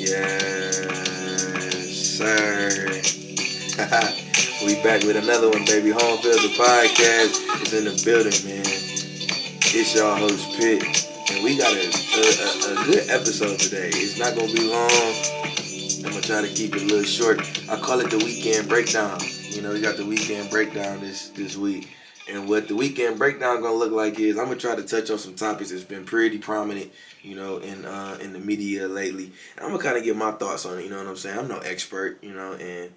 Yes, sir. We back with another one, baby. HomeFLD podcast is in the building, man. It's y'all host Pitt, and we got a good episode today. It's not gonna be long. I'm gonna try to keep it a little short. I call it the weekend breakdown. You know, we got the weekend breakdown this week. And what the weekend breakdown gonna look like is I'm gonna try to touch on some topics that's been pretty prominent, you know, in the media lately. And I'm gonna kind of give my thoughts on it. You know what I'm saying? I'm no expert, you know, and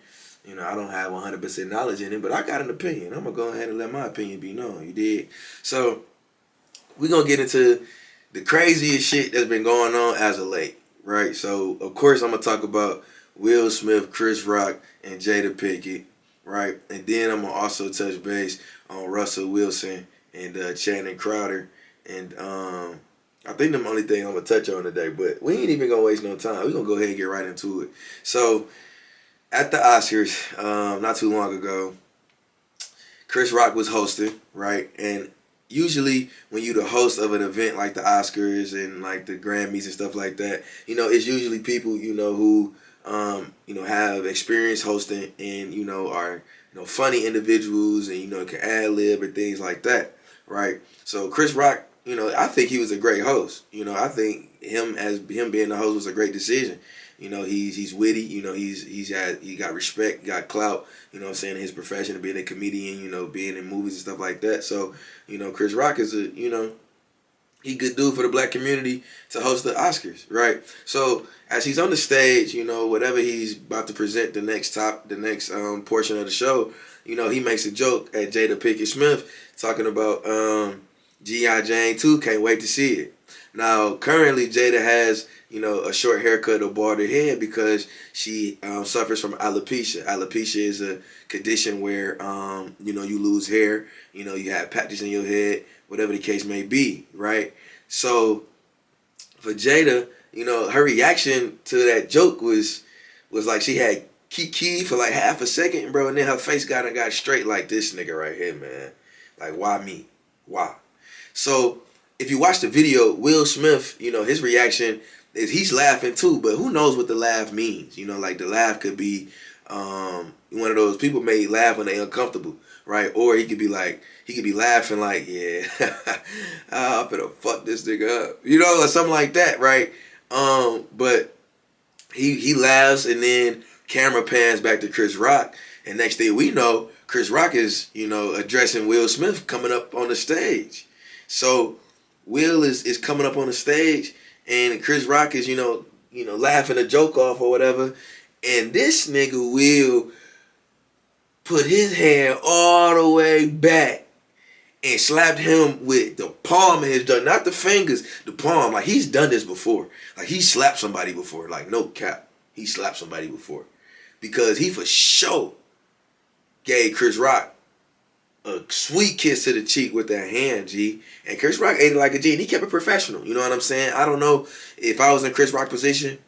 you know I don't have 100% knowledge in it, but I got an opinion. I'm gonna go ahead and let my opinion be known. You did. So we're gonna get into the craziest shit that's been going on as of late, right? So of course I'm gonna talk about Will Smith, Chris Rock, and Jada Pinkett, right? And then I'm gonna also touch base on Russell Wilson and Channing Crowder. And I think the only thing I'm going to touch on today, but we ain't even going to waste no time. We're going to go ahead and get right into it. So, at the Oscars, not too long ago, Chris Rock was hosting, right? And usually when you're the host of an event like the Oscars and like the Grammys and stuff like that, you know, it's usually people, you know, who, you know, have experience hosting and, you know, are, you know, funny individuals and, you know, can ad-lib and things like that, right? So Chris Rock, you know, I think he was a great host. You know, I think him being the host was a great decision. You know, he's witty, you know, he got respect, got clout, you know what I'm saying, in his profession of being a comedian, you know, being in movies and stuff like that. So, you know, Chris Rock is a, you know, he good dude for the black community to host the Oscars, right? So as he's on the stage, you know, whatever he's about to present the next portion of the show, you know, he makes a joke at Jada Pinkett Smith talking about G.I. Jane 2, can't wait to see it. Now, currently Jada has, you know, a short haircut or balded head because she suffers from alopecia. Alopecia is a condition where, you know, you lose hair, you know, you have patches in your head, whatever the case may be, right? So for Jada, you know, her reaction to that joke was like she had kiki for like half a second, bro, and then her face got straight like this nigga right here, man. Like, why me? Why? So if you watch the video, Will Smith, you know, his reaction is he's laughing too, but who knows what the laugh means? You know, like the laugh could be one of those people may laugh when they uncomfortable, right? Or he could be laughing like, yeah, I'm gonna fuck this nigga up, you know, or something like that, right? But he laughs and then camera pans back to Chris Rock, and next thing we know, Chris Rock is, you know, addressing Will Smith coming up on the stage. So Will is coming up on the stage, and Chris Rock is, you know, laughing a joke off or whatever, and this nigga Will put his hand all the way back and slapped him with the palm of his gun, not the fingers, the palm. Like, he's done this before. Like, he slapped somebody before. Like, no cap. He slapped somebody before. Because he for sure gave Chris Rock a sweet kiss to the cheek with that hand, G. And Chris Rock ate it like a G, and he kept it professional. You know what I'm saying? I don't know if I was in Chris Rock's position,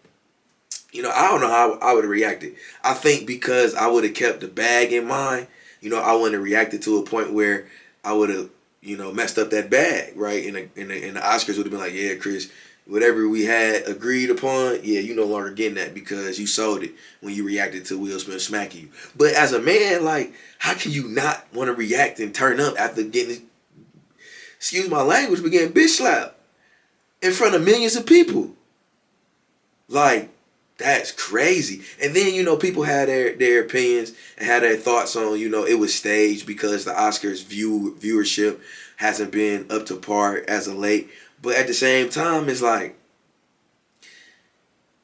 you know, I don't know how I would have reacted. I think because I would have kept the bag in mind, you know, I wouldn't have reacted to a point where I would have, you know, messed up that bag, right? And the Oscars would have been like, yeah, Chris, whatever we had agreed upon, yeah, you no longer getting that because you sold it when you reacted to Will Smith smacking you. But as a man, like, how can you not want to react and turn up after getting, excuse my language, but getting bitch slapped in front of millions of people? Like, that's crazy. And then, you know, people had their opinions and had their thoughts on, you know, it was staged because the Oscars viewership hasn't been up to par as of late. But at the same time, it's like,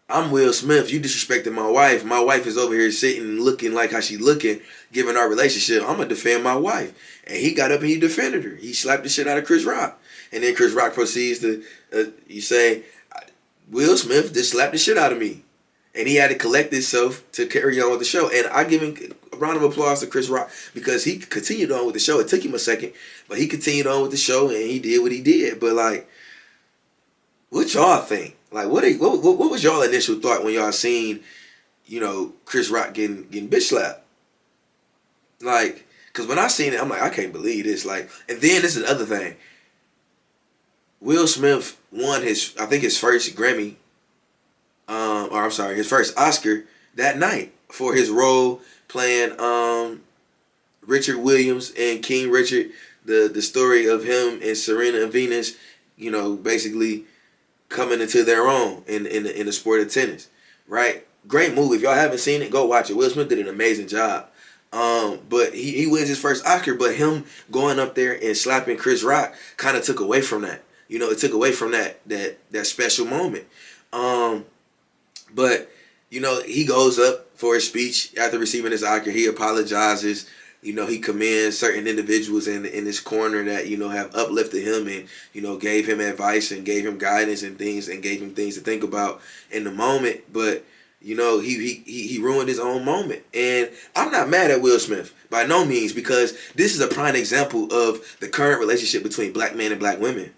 I'm Will Smith. You disrespected my wife. My wife is over here sitting looking like how she looking, given our relationship. I'm going to defend my wife. And he got up and he defended her. He slapped the shit out of Chris Rock. And then Chris Rock proceeds to, you say, Will Smith just slapped the shit out of me. And he had to collect himself to carry on with the show. And I give him a round of applause to Chris Rock because he continued on with the show. It took him a second, but he continued on with the show and he did what he did. But like, what y'all think? Like, what was y'all initial thought when y'all seen, you know, Chris Rock getting bitch slapped? Like, because when I seen it, I'm like, I can't believe this. Like, and then this is the other thing. Will Smith won his first Grammy or I'm sorry, his first Oscar that night for his role playing Richard Williams and King Richard, the story of him and Serena and Venus, basically coming into their own in the sport of tennis, right? Great movie. If y'all haven't seen it, go watch it. Will Smith did an amazing job. But he wins his first Oscar, but him going up there and slapping Chris Rock kind of took away from that. It took away from that special moment. But he goes up for his speech after receiving his Oscar. He apologizes. He commends certain individuals in his corner that have uplifted him and gave him advice and gave him guidance and things and gave him things to think about in the moment. But he ruined his own moment. And I'm not mad at Will Smith by no means, because this is a prime example of the current relationship between black men and black women.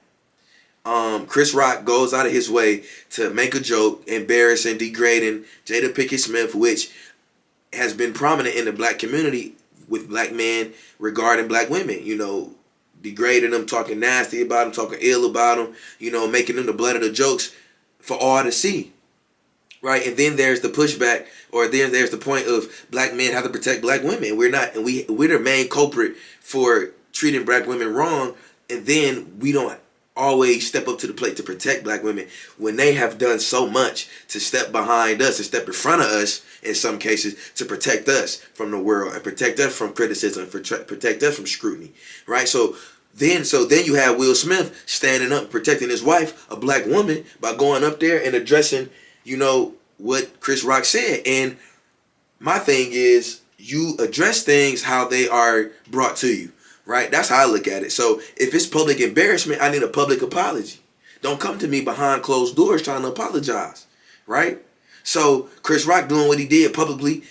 Chris Rock goes out of his way to make a joke, embarrassing, degrading Jada Pinkett Smith, which has been prominent in the black community with black men regarding black women, degrading them, talking nasty about them, talking ill about them, making them the butt of the jokes for all to see. Right? And then there's the pushback, or then there's the point of black men have to protect black women. We're the main culprit for treating black women wrong, and then we don't always step up to the plate to protect black women when they have done so much to step behind us and step in front of us in some cases to protect us from the world and protect us from criticism, protect us from scrutiny, right? So then you have Will Smith standing up protecting his wife, a black woman, by going up there and addressing what Chris Rock said. And my thing is, you address things how they are brought to you. Right? That's how I look at it. So if it's public embarrassment, I need a public apology. Don't come to me behind closed doors trying to apologize. Right? So Chris Rock doing what he did publicly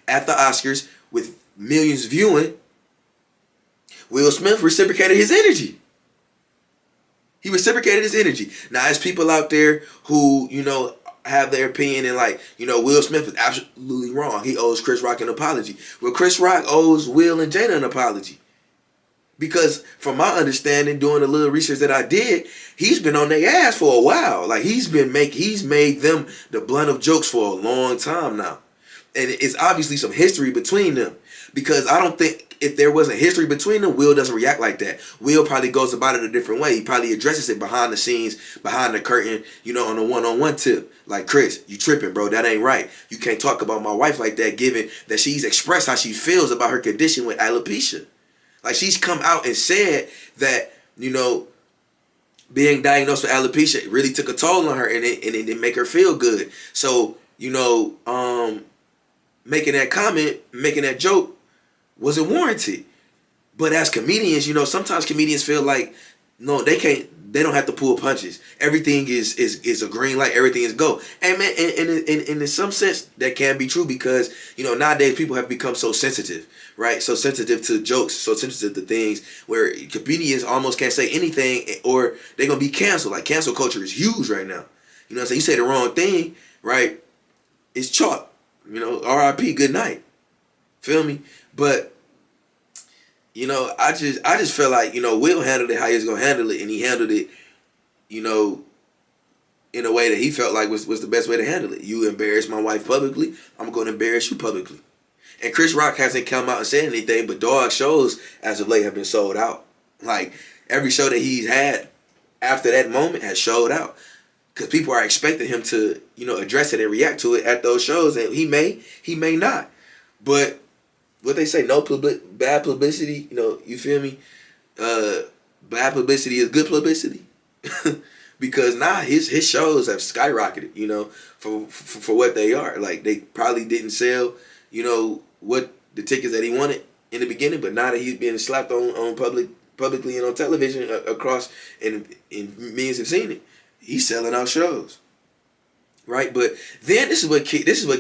at the Oscars with millions viewing, Will Smith reciprocated his energy. He reciprocated his energy. Now, there's people out there who, have their opinion and Will Smith is absolutely wrong. He owes Chris Rock an apology. Well, Chris Rock owes Will and Jada an apology. Because from my understanding, doing a little research that I did, he's been on their ass for a while. He's made them the blunt of jokes for a long time now. And it's obviously some history between them. Because I don't think if there wasn't history between them, Will doesn't react like that. Will probably goes about it a different way. He probably addresses it behind the scenes, behind the curtain, on a one-on-one tip. Like, Chris, you tripping, bro. That ain't right. You can't talk about my wife like that, given that she's expressed how she feels about her condition with alopecia. She's come out and said that, being diagnosed with alopecia really took a toll on her and it didn't make her feel good. So, making that comment, making that joke wasn't warranted. But as comedians, sometimes comedians feel like, no, they don't have to pull punches. Everything is a green light. Everything is go. And man, and in some sense, that can be true because, nowadays people have become so sensitive, right? So sensitive to jokes, so sensitive to things where comedians almost can't say anything or they're going to be canceled. Like, cancel culture is huge right now. You say the wrong thing, right? It's chalk. R.I.P. Good night. Feel me? But I just feel like, Will handled it how he was gonna handle it, and he handled it, in a way that he felt like was the best way to handle it. You embarrass my wife publicly, I'm gonna embarrass you publicly. And Chris Rock hasn't come out and said anything, but dog shows as of late have been sold out. Like, every show that he's had after that moment has sold out. Because people are expecting him to, address it and react to it at those shows, and he may not. But what they say, bad publicity, you feel me? Bad publicity is good publicity. Because now his shows have skyrocketed, for what they are. Like, they probably didn't sell, what the tickets that he wanted in the beginning, but now that he's being slapped on publicly and on television across, and millions have seen it, he's selling out shows. Right? But then this is what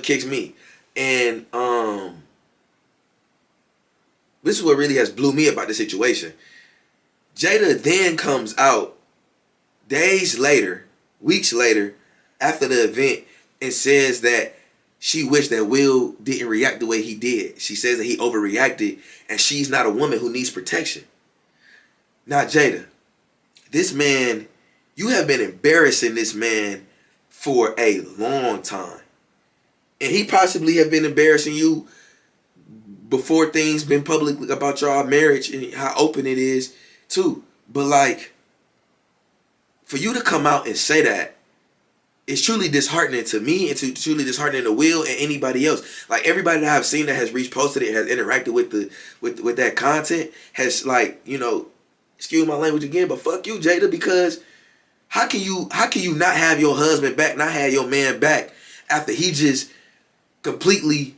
kicks me. And this is what really has blew me about the situation. Jada then comes out days later, weeks later, after the event, and says that she wished that Will didn't react the way he did. She says that he overreacted, and she's not a woman who needs protection. Now, Jada, this man, you have been embarrassing this man for a long time. And he possibly have been embarrassing you before things been public about y'all marriage and how open it is too. But like, for you to come out and say that, it's truly disheartening to me and truly disheartening to Will and anybody else. Like, everybody that I've seen that has reposted it, has interacted with that content, has, like, you know, excuse my language again, but fuck you, Jada, because how can you not have your husband back, not have your man back after he just completely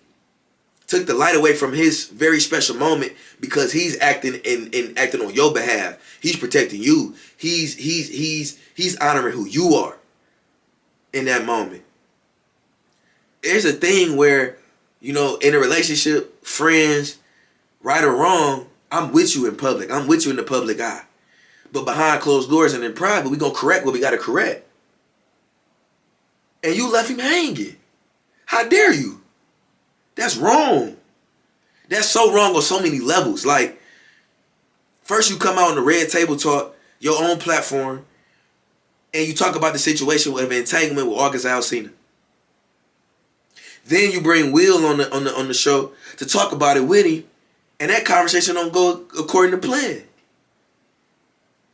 took the light away from his very special moment because he's acting and acting on your behalf. He's protecting you. He's honoring who you are in that moment. There's a thing where, you know, in a relationship, friends, right or wrong, I'm with you in public. I'm with you in the public eye. But behind closed doors and in private, we gonna correct what we gotta correct. And you left him hanging. How dare you? That's wrong. That's so wrong on so many levels. Like, first you come out on the Red Table Talk, your own platform, and you talk about the situation with entanglement with August Alsina. Then you bring Will on the show to talk about it with him, and that conversation don't go according to plan.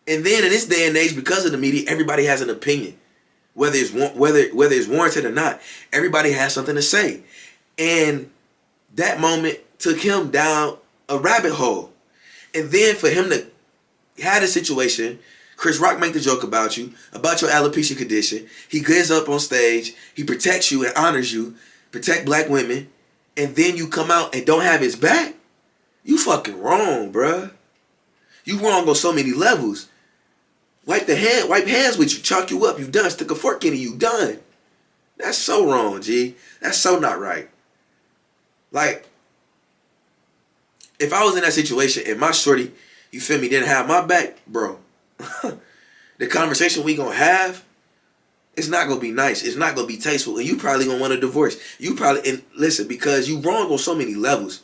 And then in this day and age, because of the media, everybody has an opinion, whether it's warranted or not. Everybody has something to say, and that moment took him down a rabbit hole. And then for him to have a situation, Chris Rock make the joke about you, about your alopecia condition. He gets up on stage, he protects you and honors you, protect black women, and then you come out and don't have his back. You fucking wrong, bruh. You wrong on so many levels. Wipe hands with you, chalk you up, you done. Stick a fork in it, you done. That's so wrong, G. That's so not right. Like, if I was in that situation and my shorty, you feel me, didn't have my back, bro, the conversation we gonna have, it's not gonna be nice. It's not gonna be tasteful, and you probably gonna want a divorce. You probably, and listen, because you wrong on so many levels.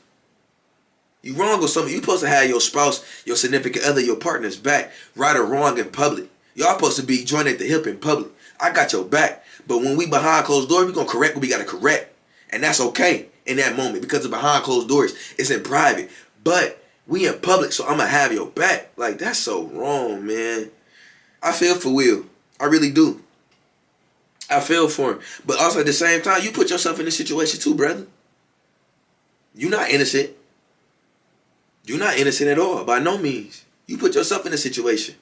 You wrong on something. You supposed to have your spouse, your significant other, your partner's back, right or wrong in public. Y'all supposed to be joined at the hip in public. I got your back. But when we behind closed doors, we gonna correct what we gotta correct. And that's okay in that moment because of behind closed doors. It's in private. But we in public, so I'm gonna have your back. Like, that's so wrong, man. I feel for Will. I really do. I feel for him. But also at the same time, you put yourself in this situation too, brother. You're not innocent. You're not innocent at all, by no means. You put yourself in a situation.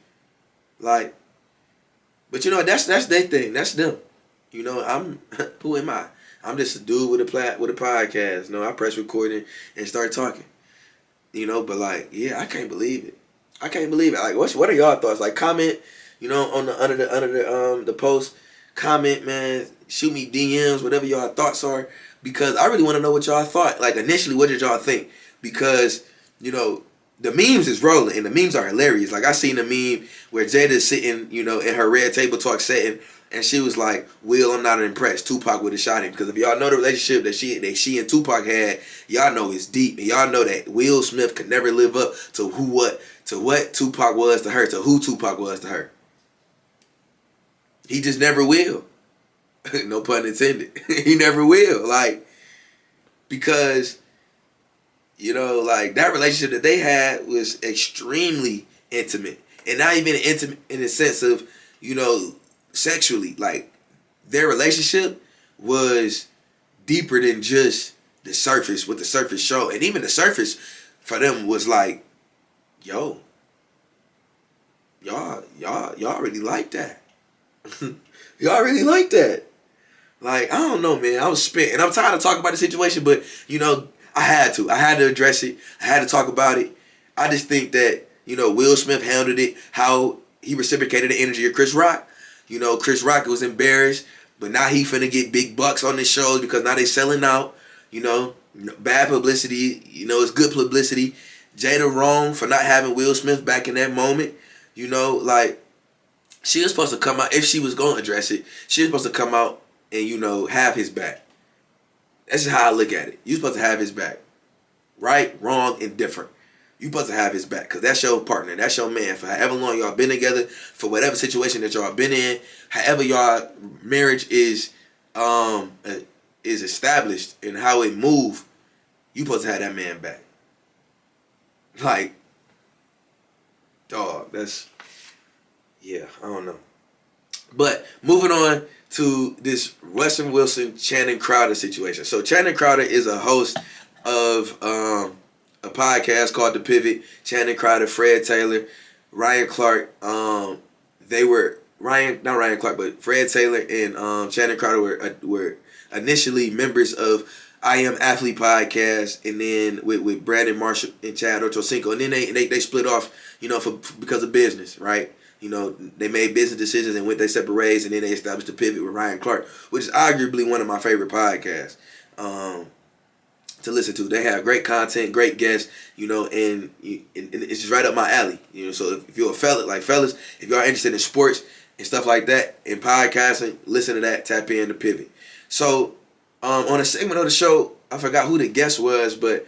Like, but you know, that's their thing. That's them. You know, who am I? I'm just a dude with a podcast. You know, I press recording and start talking. You know, but like, yeah, I can't believe it. I can't believe it. Like, what are y'all thoughts? Like, comment, you know, on the under the post. Comment, man. Shoot me DMs, whatever y'all thoughts are, because I really want to know what y'all thought. Like, initially, what did y'all think? Because, you know, the memes is rolling, and the memes are hilarious. Like, I seen a meme where Jada's sitting, you know, in her Red Table Talk setting, and she was like, Will, I'm not impressed. Tupac would have shot him. Because if y'all know the relationship that she and Tupac had, y'all know it's deep. And y'all know that Will Smith could never live up to what Tupac was to her, to who Tupac was to her. He just never will. No pun intended. He never will. Like, because, you know, like, that relationship that they had was extremely intimate. And not even intimate in the sense of, you know, sexually. Like, their relationship was deeper than just the surface, what the surface showed. And even the surface for them was like, yo, y'all really like that. Y'all really like that. Like, I don't know, man. I was spent. And I'm tired of talking about the situation, but, you know, I had to address it. I had to talk about it. I just think that, you know, Will Smith handled it how he reciprocated the energy of Chris Rock. You know, Chris Rock was embarrassed, but now he finna get big bucks on this show because now they selling out. You know, bad publicity. You know, it's good publicity. Jada wrong for not having Will Smith back in that moment. You know, like, she was supposed to come out, if she was going to address it, she was supposed to come out and, you know, have his back. That's just how I look at it. You're supposed to have his back. Right, wrong, and different. You supposed to have his back because that's your partner. That's your man. For however long y'all been together, for whatever situation that y'all been in, however y'all marriage is established and how it move, you supposed to have that man back. Like, dog, that's, yeah, I don't know. But moving on to this Russell Wilson, Channing Crowder situation. So Channing Crowder is a host of a podcast called The Pivot. Channing Crowder, Fred Taylor, Ryan Clark. They were not Ryan Clark, but Fred Taylor and Channing Crowder were initially members of I Am Athlete podcast, and then with Brandon Marshall and Chad Ochocinco, and then they split off, because of business, right? They made business decisions and went their separate ways, and then they established The Pivot with Ryan Clark, which is arguably one of my favorite podcasts to listen to. They have great content, great guests, and it's just right up my alley. So if you're a fellas, if y'all interested in sports and stuff like that, and podcasting, listen to that, tap in The Pivot. So on a segment of the show, I forgot who the guest was, but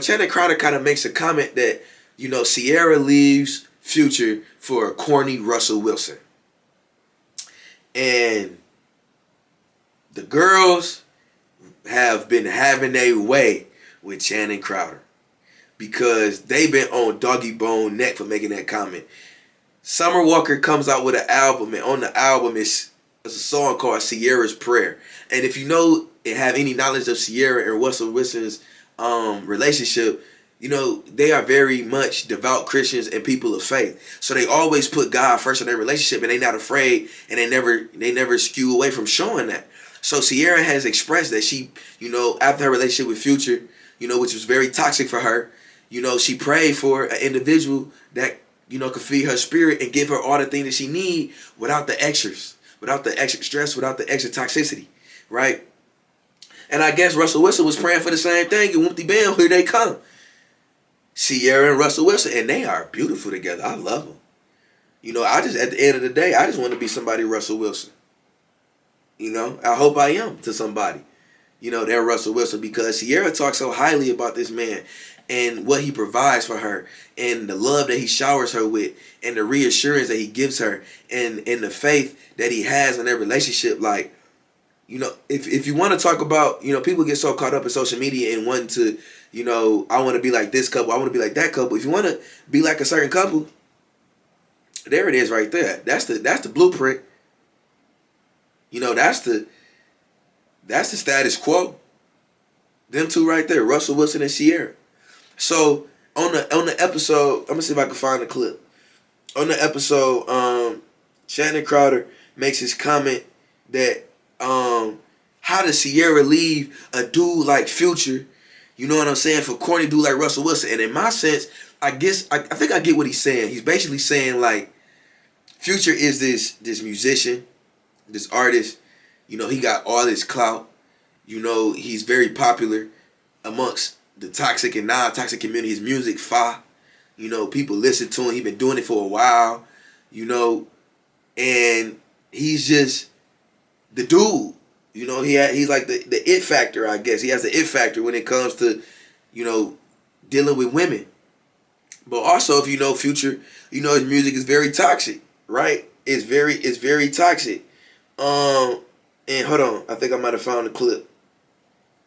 Channing Crowder kind of makes a comment that Ciara leaves Future for a corny Russell Wilson, and the girls have been having their way with Channing Crowder because they've been on doggy bone neck for making that comment. Summer Walker comes out with an album, and on the album is a song called Ciara's Prayer. And if you know and have any knowledge of Ciara and Russell Wilson's relationship, they are very much devout Christians and people of faith. So they always put God first in their relationship, and they're not afraid, and they never skew away from showing that. So Ciara has expressed that she, after her relationship with Future, which was very toxic for her, she prayed for an individual that, could feed her spirit and give her all the things that she need without the extras, without the extra stress, without the extra toxicity, right? And I guess Russell Wilson was praying for the same thing, and whoopty bam, here they come. Ciara and Russell Wilson, and they are beautiful together. I love them. At the end of the day, I just want to be somebody Russell Wilson. I hope I am to somebody. They're Russell Wilson, because Ciara talks so highly about this man and what he provides for her and the love that he showers her with and the reassurance that he gives her and the faith that he has in their relationship. Like, if you want to talk about, people get so caught up in social media and wanting to, I want to be like this couple, I want to be like that couple. If you want to be like a certain couple, there it is right there. That's the blueprint. That's the status quo. Them two right there, Russell Wilson and Ciara. So on the episode, I'm gonna see if I can find the clip. On the episode, Channing Crowder makes his comment that how does Ciara leave a dude like Future, you know what I'm saying, for corny dude like Russell Wilson? And in my sense, I think I get what he's saying. He's basically saying, like, Future is this musician, this artist, he got all this clout, he's very popular amongst the toxic and non-toxic community. His music fire, people listen to him. He's been doing it for a while, and he's just the dude. He's like the it factor, I guess. He has the it factor when it comes to, dealing with women. But also, if you know Future, his music is very toxic, right? It's very toxic. And hold on, I think I might have found the clip.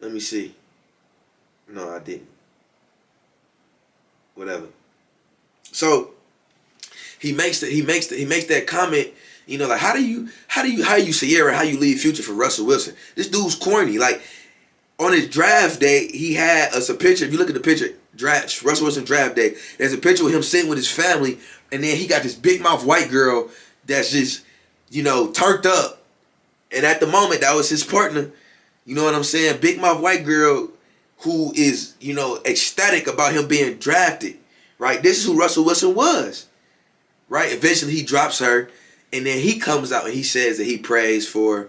Let me see. No, I didn't. Whatever. So he makes that comment. Like, how you Ciara, how you leave Future for Russell Wilson? This dude's corny. Like, on his draft day, he had us a picture. If you look at the picture, Russell Wilson draft day, there's a picture with him sitting with his family, and then he got this big mouth white girl that's just, turned up. And at the moment, that was his partner. You know what I'm saying? Big mouth white girl who is, ecstatic about him being drafted, right? This is who Russell Wilson was, right? Eventually, he drops her, and then he comes out and he says that he prays for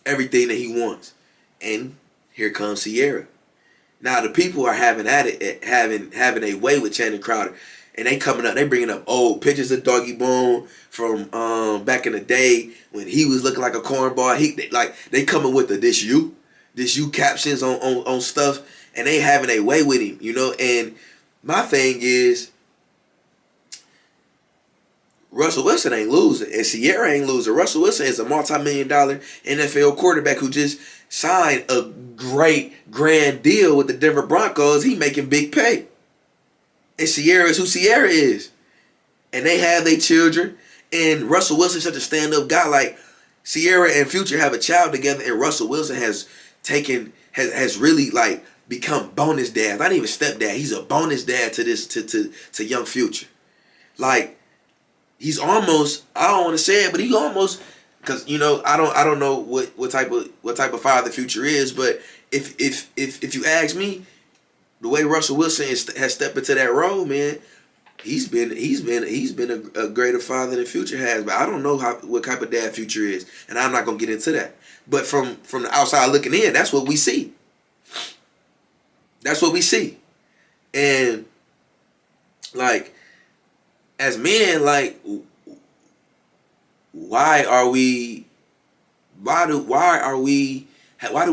everything that he wants. And here comes Ciara. Now, the people are having a way with Channing Crowder. And they coming up, they bringing up old pictures of Doggy Bone from back in the day when he was looking like a cornball. They coming with the this you captions on stuff, and they having a way with him, you know. And my thing is, Russell Wilson ain't losing, and Sierra ain't losing. Russell Wilson is a multi-million-dollar NFL quarterback who just signed a great grand deal with the Denver Broncos. He making big pay, and Sierra is who Sierra is, and they have their children. And Russell Wilson's such a stand-up guy. Like, Sierra and Future have a child together, and Russell Wilson has really like become bonus dad. Not even stepdad. He's a bonus dad to this to young Future. Like, he's almost, I don't want to say it, but he almost, because you know I don't know what type of father Future is, but if you ask me, the way Russell Wilson has stepped into that role, man, he's been a greater father than Future has. But I don't know what type of dad Future is, and I'm not gonna get into that. But from the outside looking in, that's what we see. That's what we see, and like, as men, like, why do we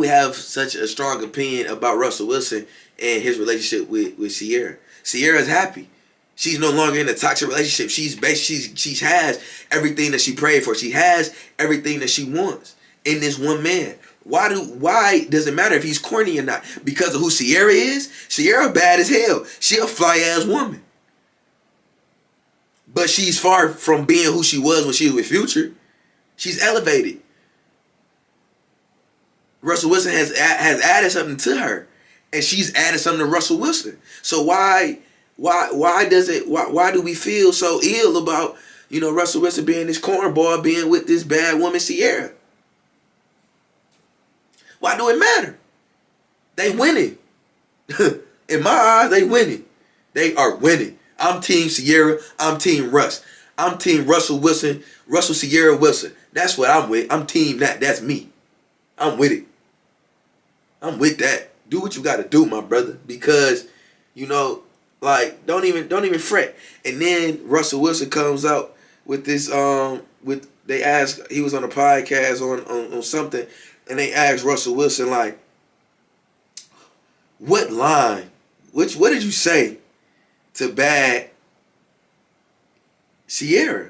have such a strong opinion about Russell Wilson and his relationship with Sierra? Sierra's happy. She's no longer in a toxic relationship. She has everything that she prayed for. She has everything that she wants in this one man. Why does it matter if he's corny or not? Because of who Sierra is? Sierra bad as hell. She a fly-ass woman. But she's far from being who she was when she was with Future. She's elevated. Russell Wilson has added something to her, and she's added something to Russell Wilson. So why do we feel so ill about, you know, Russell Wilson being this cornball, being with this bad woman Sierra? Why do it matter? They winning. In my eyes, they winning. They are winning. I'm Team Sierra. I'm Team Russ. I'm Team Russell Wilson. Russell Sierra Wilson. That's what I'm with. I'm Team that. That's me. I'm with it. I'm with that. Do what you got to do, my brother. Because, you know, like, don't even fret. And then Russell Wilson comes out with this they asked, he was on a podcast on something, and they asked Russell Wilson, like, what did you say to bad Sierra?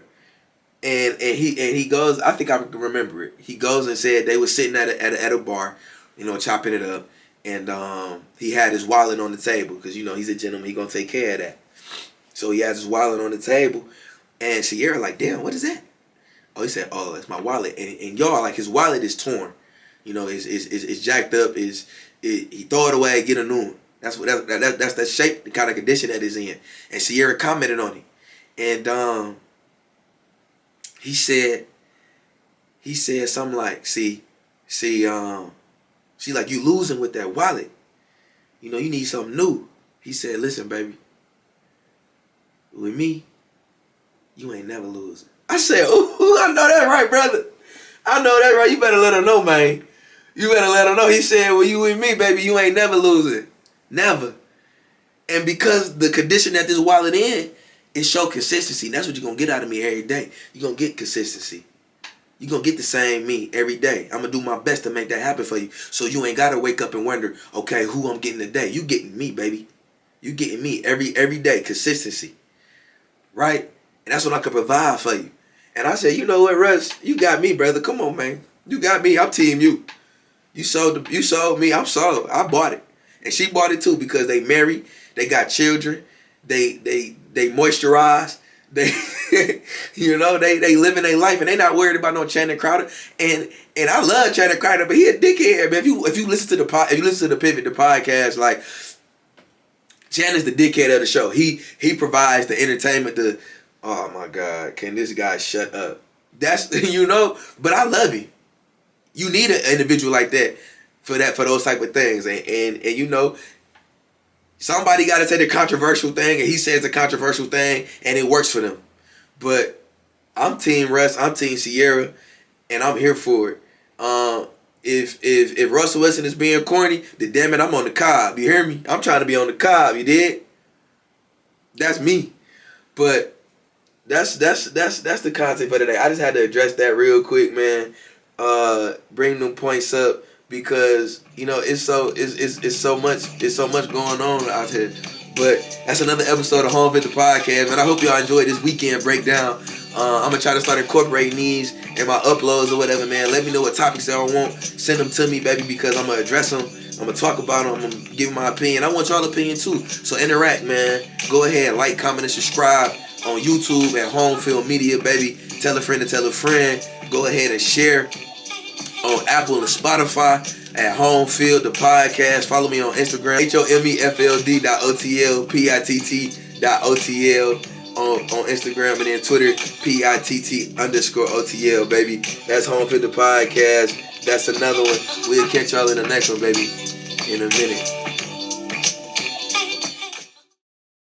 And he goes, I think I can remember it. He goes and said they were sitting at a bar, you know, chopping it up, and he had his wallet on the table because, you know, he's a gentleman. He gonna take care of that. So he has his wallet on the table, and Sierra like, damn, what is that? Oh, he said, oh, it's my wallet, and y'all, like, his wallet is torn, you know, it's jacked up, he throw it away, get a new one. That's the shape, the kind of condition that it's in. And Sierra commented on it, and he said something like, see, she like, you losing with that wallet. You know, you need something new. He said, listen, baby, with me, you ain't never losing. I said, ooh, I know that right, brother. I know that right. You better let her know, man. You better let her know. He said, well, you with me, baby, you ain't never losing. Never. And because the condition that this wallet in, it show consistency. And that's what you're going to get out of me every day. You're going to get consistency. You're going to get the same me every day. I'm going to do my best to make that happen for you. So you ain't got to wake up and wonder, okay, who I'm getting today. You getting me, baby. You getting me every day. Consistency. Right? And that's what I can provide for you. And I said, you know what, Russ? You got me, brother. Come on, man. You got me. I'm Team you. You sold me. I'm sold. I bought it. And she bought it too, because they married. They got children. They moisturize. They you know, they living their life, and they not worried about no Channing Crowder. And I love Channing Crowder, but he a dickhead, man. If you listen to the Pivot, the podcast, like, Channing's the dickhead of the show. He provides the entertainment. Oh my God, can this guy shut up? That's, you know, but I love him. You need an individual like that for those type of things, and you know, somebody got to say the controversial thing, and he says the controversial thing, and it works for them. But I'm Team Russ, I'm Team Sierra, and I'm here for it. If Russell Wilson is being corny, then damn it, I'm on the cob. You hear me? I'm trying to be on the cob. You did? That's me. But that's the content for today. I just had to address that real quick, man. Bring them points up. because it's so much going on out here. But that's another episode of HomeFLD podcast, man. I hope y'all enjoyed this weekend breakdown. I'm gonna try to start incorporating these in my uploads or whatever, man. Let me know what topics y'all want. Send them to me, baby, because I'm gonna address them. I'm gonna talk about them. I'm gonna give my opinion. I want y'all opinion too. So interact, man. Go ahead, like, comment, and subscribe on YouTube at HomeFLD Media, baby. Tell a friend to tell a friend. Go ahead and share on Apple and Spotify at HomeFLD the podcast. Follow me on Instagram, HomeFLD.OTL, PITT.OTL on Instagram, and then Twitter, PITT_OTL, baby. That's HomeFLD the podcast. That's another one. We'll catch y'all in the next one, baby, in a minute.